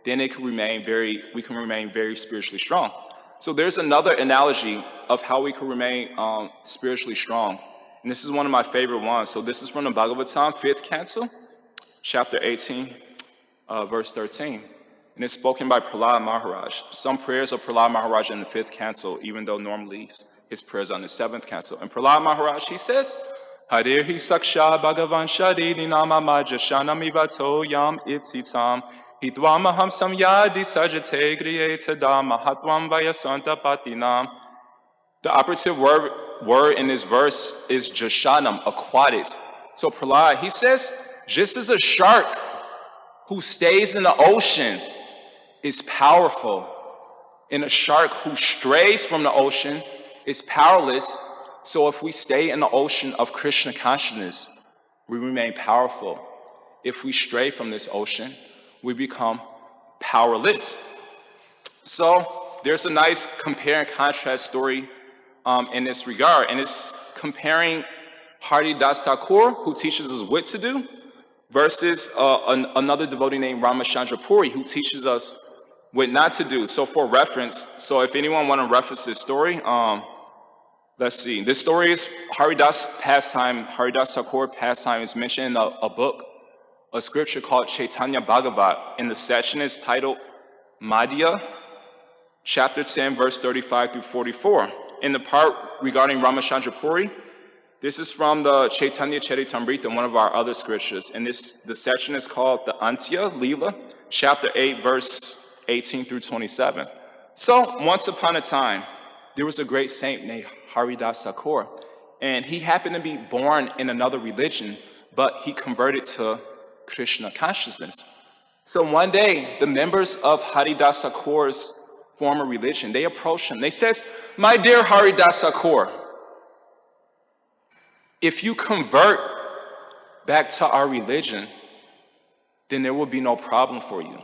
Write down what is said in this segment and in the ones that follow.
then we can remain very spiritually strong. So there's another analogy of how we can remain spiritually strong. And this is one of my favorite ones. So this is from the Bhagavatam, 5th canto, chapter 18, verse 13. And it's spoken by Prahlad Maharaj. Some prayers of Prahlad Maharaj in the 5th canto, even though normally his prayers are in the 7th canto. And Prahlad Maharaj, he says, Harir hi saksha bhagavan shariri nama majashanam ivato yam ipsitam hidvamaham samyadi sajate griye tada mahatvam vayasanta patinam. The operative word in this verse is jashanam, aquatics. So Prahlad, he says, just as a shark who stays in the ocean is powerful, and a shark who strays from the ocean is powerless, so if we stay in the ocean of Krishna consciousness, we remain powerful. If we stray from this ocean, we become powerless. So there's a nice compare and contrast story in this regard, and it's comparing Haridas Thakur, who teaches us what to do, versus another devotee named Ramachandra Puri, who teaches us what not to do. So for reference, so if anyone want to reference this story, let's see. This story is Haridas Thakur pastime is mentioned in a book, a scripture called Chaitanya Bhagavat, and the section is titled Madhya, chapter 10, verse 35 through 44. In the part regarding Ramachandra Puri, this is from the Chaitanya Charitamrita, one of our other scriptures, and the section is called the Antya Leela, chapter 8, verse 18 through 27. So, once upon a time, there was a great saint named Haridas Thakur, and he happened to be born in another religion, but he converted to Krishna consciousness. So one day, the members of Haridas Thakur's former religion, they approached him. They says, "My dear Haridas Thakur, if you convert back to our religion, then there will be no problem for you.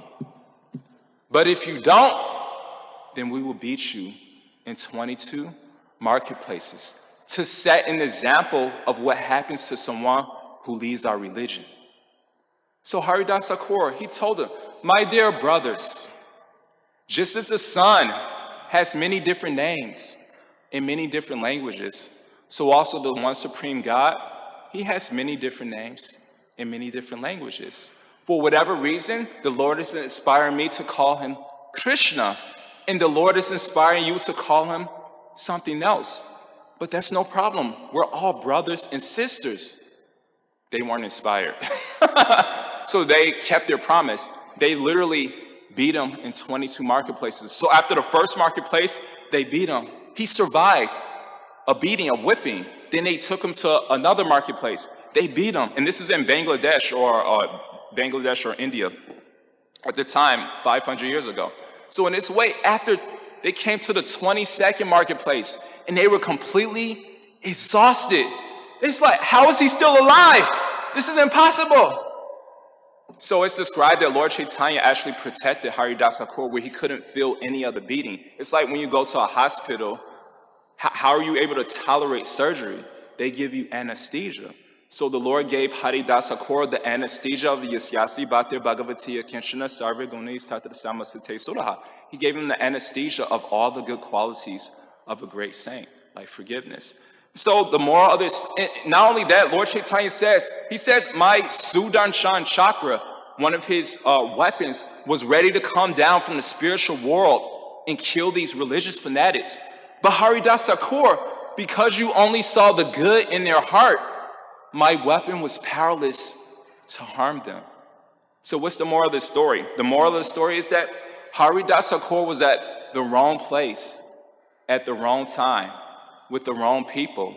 But if you don't, then we will beat you in 22 marketplaces to set an example of what happens to someone who leaves our religion." So Haridas Thakur, he told them, "My dear brothers, just as the sun has many different names in many different languages, so also the one supreme God, he has many different names in many different languages. For whatever reason, the Lord is inspiring me to call him Krishna, and the Lord is inspiring you to call him something else. But that's no problem. We're all brothers and sisters." They weren't inspired. So they kept their promise. They literally beat him in 22 marketplaces. So after the first marketplace, they beat him. He survived a beating, a whipping. Then they took him to another marketplace. They beat him. And this is in Bangladesh or India at the time, 500 years ago. So in this way, after they came to the 22nd marketplace, and they were completely exhausted. It's like, how is he still alive? This is impossible. So it's described that Lord Chaitanya actually protected Haridas Thakur where he couldn't feel any other beating. It's like when you go to a hospital, how are you able to tolerate surgery? They give you anesthesia. So the Lord gave Haridas Thakur the anesthesia of Yasyasi Bhaktir Bhagavatiya Kinshana Sarva Gunis Tatra Samasate Suraha. He gave him the anesthesia of all the good qualities of a great saint, like forgiveness. So the moral of this, not only that, Lord Chaitanya says, he says, my Sudarshan chakra, one of his weapons, was ready to come down from the spiritual world and kill these religious fanatics. But Haridas Thakur, because you only saw the good in their heart, my weapon was powerless to harm them. So what's the moral of the story? The moral of the story is that Haridas Thakur was at the wrong place, at the wrong time, with the wrong people,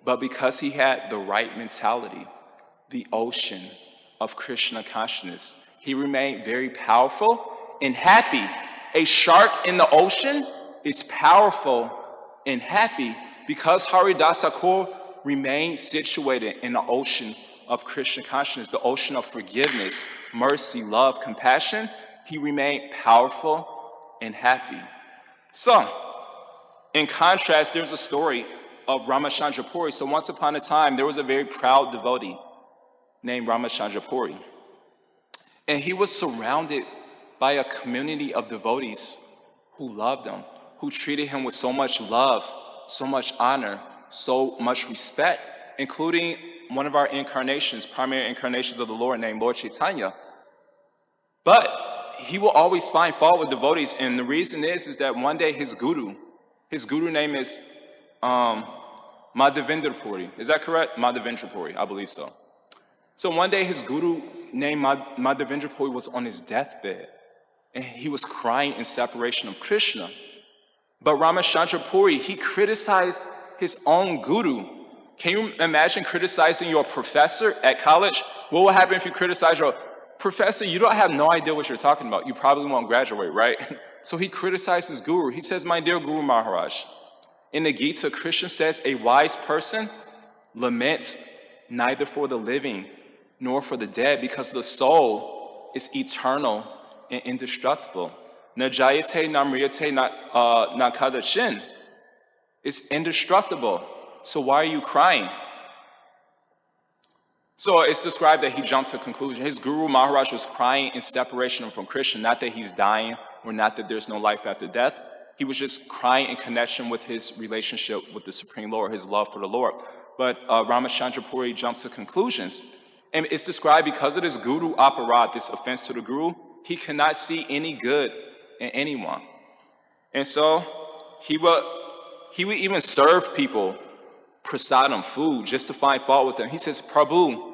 but because he had the right mentality, the ocean of Krishna consciousness, he remained very powerful and happy. A shark in the ocean is powerful and happy because Haridas Thakur remained situated in the ocean of Krishna consciousness, the ocean of forgiveness, mercy, love, compassion. He remained powerful and happy. So, in contrast, there's a story of Ramachandra Puri. So once upon a time, there was a very proud devotee named Ramachandra Puri. And he was surrounded by a community of devotees who loved him, who treated him with so much love, so much honor, so much respect, including one of our incarnations, primary incarnations of the Lord, named Lord Chaitanya. But he will always find fault with devotees, and the reason is that one day his guru name is Madhavendra Puri. Is that correct? Madhavendra Puri, I believe so. So one day his guru named Madhavendra Puri was on his deathbed, and he was crying in separation of Krishna. But Ramachandra Puri, he criticized his own guru. Can you imagine criticizing your professor at college? What will happen if you criticize your professor? You don't have no idea what you're talking about. You probably won't graduate, right? So he criticized his guru. He says, my dear Guru Maharaj, in the Gita, Krishna says, a wise person laments neither for the living nor for the dead, because the soul is eternal and indestructible. Na jayate na mriyate na kadachin. It's indestructible. So why are you crying? So it's described that he jumped to a conclusion. His Guru Maharaj was crying in separation from Krishna, not that he's dying or not that there's no life after death. He was just crying in connection with his relationship with the Supreme Lord, his love for the Lord. But Ramachandra Puri jumped to conclusions. And it's described because of this Guru aparad, this offense to the Guru, he cannot see any good in anyone. And so he would even serve people prasadam, food, just to find fault with them. He says, Prabhu,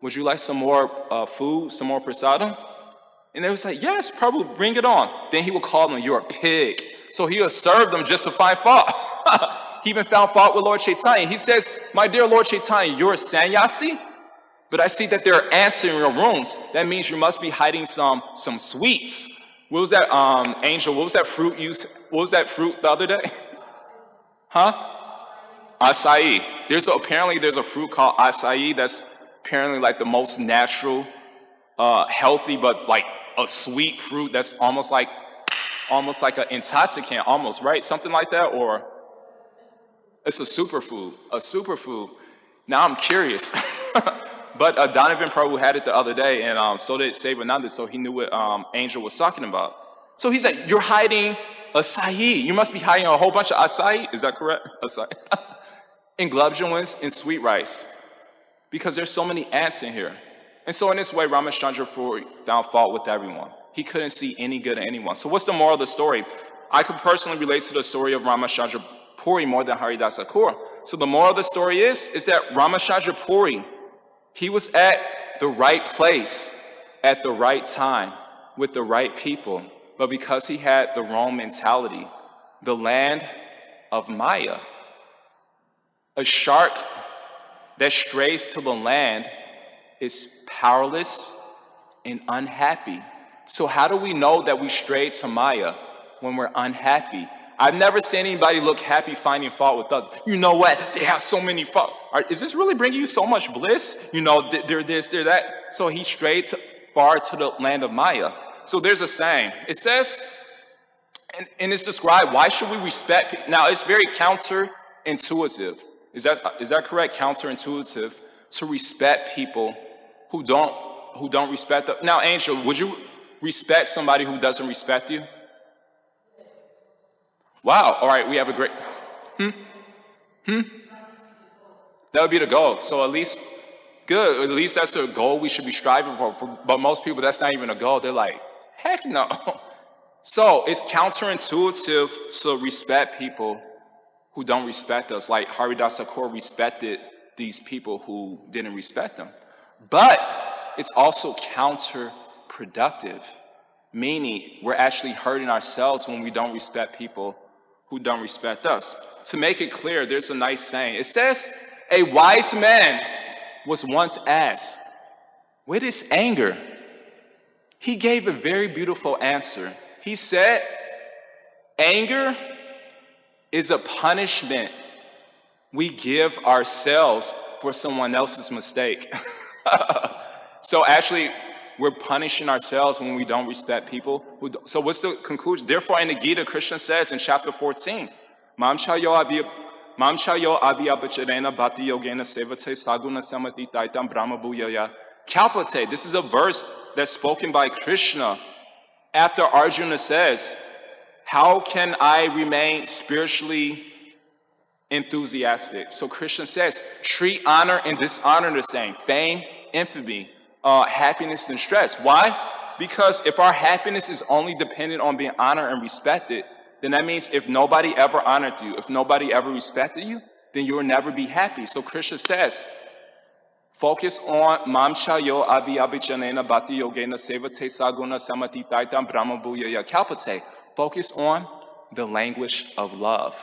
would you like some more food, some more prasadam? And they was like, yes, Prabhu, bring it on. Then he would call them, you're a pig. So he would serve them just to find fault. He even found fault with Lord Chaitanya. He says, my dear Lord Chaitanya, you're a sannyasi, but I see that there are ants in your rooms. That means you must be hiding some sweets. What was that, Angel? What was that fruit what was that fruit the other day? Huh? Acai. Apparently there's a fruit called acai that's apparently like the most natural, healthy, but like a sweet fruit that's almost like an intoxicant, almost, right? Something like that, or it's a superfood. Now I'm curious. But Donovan Prabhu had it the other day, and so did Sevananda, so he knew what Angel was talking about. So he said, you're hiding acai. You must be hiding a whole bunch of acai. Is that correct? Acai. And globulins and sweet rice. Because there's so many ants in here. And so in this way, Ramachandra Puri found fault with everyone. He couldn't see any good in anyone. So what's the moral of the story? I could personally relate to the story of Ramachandra Puri more than Haridas Thakur. So the moral of the story is that Ramachandra Puri, he was at the right place at the right time with the right people. But because he had the wrong mentality, the land of Maya, a shark that strays to the land is powerless and unhappy. So how do we know that we strayed to Maya when we're unhappy? I've never seen anybody look happy finding fault with others. You know what? They have so many faults. Is this really bringing you so much bliss? You know, they're this, they're that. So he strayed far to the land of Maya. So there's a saying. It says, and it's described, why should we respect people? Now, it's very counterintuitive. Is that correct? Counterintuitive to respect people who don't respect them. Now, Angel, would you respect somebody who doesn't respect you? Wow, all right, we have a great, That would be the goal. So at least, good, at least that's a goal we should be striving for. But most people, that's not even a goal. They're like, heck no. So it's counterintuitive to respect people who don't respect us. Like Haridas Thakur respected these people who didn't respect him. But it's also counterproductive, meaning we're actually hurting ourselves when we don't respect people who don't respect us. To make it clear, there's a nice saying. It says, a wise man was once asked, what is anger? He gave a very beautiful answer. He said, anger is a punishment we give ourselves for someone else's mistake. So actually, we're punishing ourselves when we don't respect people. So what's the conclusion? Therefore, in the Gita, Krishna says in chapter 14, Mam chayo abhyabhacharena bhakti yogena sevate saguna samati taitam brahma bhuyaya kalpate. This is a verse that's spoken by Krishna After Arjuna says, how can I remain spiritually enthusiastic? So Krishna says, treat honor and dishonor the same. Fame, infamy, happiness and stress. Why? Because if our happiness is only dependent on being honored and respected, then that means if nobody ever honored you, if nobody ever respected you, then you will never be happy. So Krishna says, focus on mamchayo aviyabhichanena bhakti yogena sevate saguna samatitaitam brahma bhuyaya kalpate. Focus on the language of love.